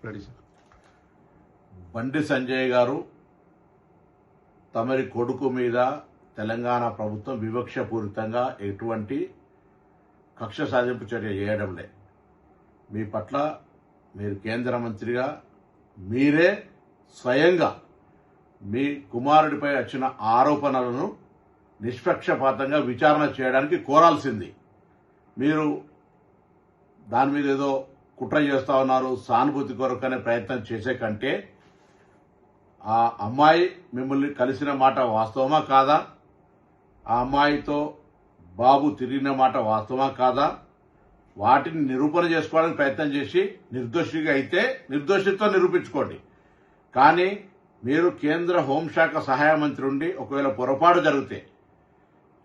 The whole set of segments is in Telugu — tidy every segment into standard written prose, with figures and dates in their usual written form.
Ready sir. బండి సంజయ్ గారు తమరి కొడుకు మీద తెలంగాణ ప్రభుత్వం వివక్షపూరితంగా ఎటువంటి కక్ష సాధింపు చర్య చేయడంలే. మీ పట్ల మీరు కేంద్ర మంత్రిగా మీరే స్వయంగా మీ కుమారుడిపై వచ్చిన ఆరోపణలను నిష్పక్షపాతంగా విచారణ చేయడానికి కోరాల్సింది. మీరు దాని మీద ఏదో కుట్ర చేస్తా ఉన్నారు, సానుభూతి కొరకనే ప్రయత్నం చేసే కంటే ఆ అమ్మాయి మిమ్మల్ని కలిసిన మాట వాస్తవమా కాదా, ఆ అమ్మాయితో బాబు తిరిగిన మాట వాస్తవమా కాదా, వాటిని నిరూపణ చేసుకోవడానికి ప్రయత్నం చేసి నిర్దోషిగా అయితే నిర్దోషిత్వం నిరూపించుకోండి. కానీ మీరు కేంద్ర హోంశాఖ సహాయ మంత్రి ఉండి ఒకవేళ పొరపాటు జరిగితే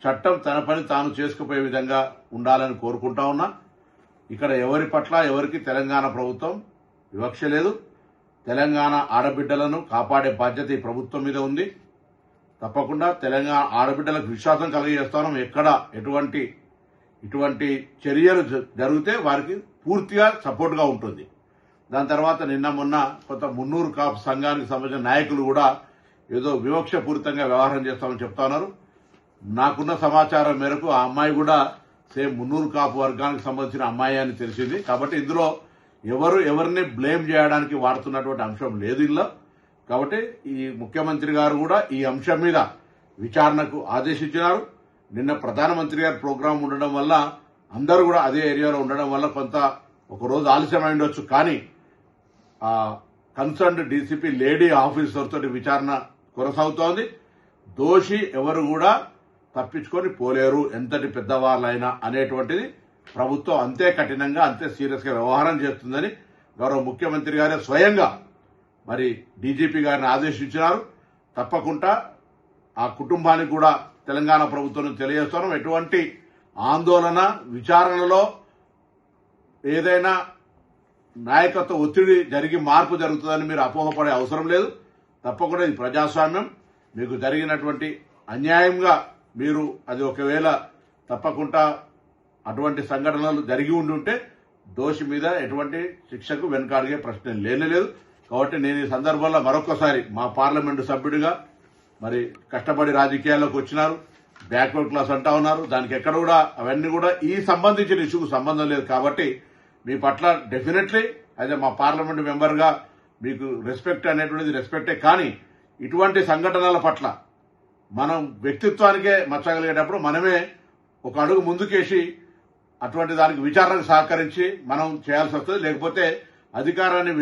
చట్టం తన పని తాను చేసుకుపోయే విధంగా ఉండాలని కోరుకుంటా ఉన్నా. ఇక్కడ ఎవరి పట్ల ఎవరికి తెలంగాణ ప్రభుత్వం వివక్ష లేదు. తెలంగాణ ఆడబిడ్డలను కాపాడే బాధ్యత ఈ ప్రభుత్వం మీద ఉంది. తప్పకుండా తెలంగాణ ఆడబిడ్డలకు విశ్వాసం కలిగజేస్తాం. ఎక్కడ ఇటువంటి చర్యలు జరిగితే వారికి పూర్తిగా సపోర్ట్గా ఉంటుంది. దాని తర్వాత నిన్న మొన్న కొంత మున్నూరు కాపు సంఘానికి సంబంధించిన నాయకులు కూడా ఏదో వివక్షపూరితంగా వ్యవహారం చేస్తామని చెప్తా ఉన్నారు. నాకున్న సమాచారం మేరకు ఆ అమ్మాయి కూడా సేమ్ మున్నూరు కాపు వర్గానికి సంబంధించిన అమ్మాయి అని తెలిసింది. కాబట్టి ఇందులో ఎవరిని బ్లేమ్ చేయడానికి వాడుతున్నటువంటి అంశం లేదు ఇందులో. కాబట్టి ఈ ముఖ్యమంత్రి గారు కూడా ఈ అంశం మీద విచారణకు ఆదేశించినారు. నిన్న ప్రధానమంత్రి గారి ప్రోగ్రాం ఉండడం వల్ల అందరూ కూడా అదే ఏరియాలో ఉండడం వల్ల కొంత ఒక రోజు ఆలస్యమై ఉండొచ్చు. కానీ ఆ కన్సర్న్డ్ డీసీపీ లేడీ ఆఫీసర్ తోటి విచారణ కొనసాగుతోంది. దోషి ఎవరు కూడా తప్పించుకొని పోలేరు, ఎంతటి పెద్దవాళ్ళైనా అనేటువంటిది ప్రభుత్వం అంతే కఠినంగా అంతే సీరియస్ గా వ్యవహారం చేస్తుందని గౌరవ ముఖ్యమంత్రి గారే స్వయంగా మరి డీజీపీ గారిని ఆదేశించినారు. తప్పకుండా ఆ కుటుంబానికి కూడా తెలంగాణ ప్రభుత్వం తెలియజేస్తున్నాం. ఎటువంటి ఆందోళన విచారణలో ఏదైనా నాయకత్వ ఒత్తిడి జరిగి మార్పు జరుగుతుందని మీరు అపోహపడే అవసరం లేదు. తప్పకుండా ఇది ప్రజాస్వామ్యం. మీకు జరిగినటువంటి అన్యాయంగా మీరు అది ఒకవేళ తప్పకుండా అటువంటి సంఘటనలు జరిగి ఉంటే దోషి మీద ఎటువంటి శిక్షకు వెనుకాడిగే ప్రశ్న లేనేలేదు. కాబట్టి నేను ఈ సందర్భంలో మరొకసారి మా పార్లమెంటు సభ్యుడిగా మరి కష్టపడి రాజకీయాల్లోకి వచ్చినారు, బ్యాక్వర్డ్ క్లాస్ అంటా ఉన్నారు. దానికి ఎక్కడ కూడా అవన్నీ కూడా ఈ సంబంధించిన ఇష్యూకు సంబంధం లేదు. కాబట్టి మీ పట్ల డెఫినెట్లీ అయితే మా పార్లమెంటు మెంబర్గా మీకు రెస్పెక్ట్ అనేటువంటిది రెస్పెక్టే. కానీ ఇటువంటి సంఘటనల పట్ల మనం వ్యక్తిత్వానికే మచ్చగలిగేటప్పుడు మనమే ఒక అడుగు ముందుకేసి అటువంటి దానికి విచారణకు సహకరించి మనం చేయాల్సి వస్తుంది. లేకపోతే అధికారాన్ని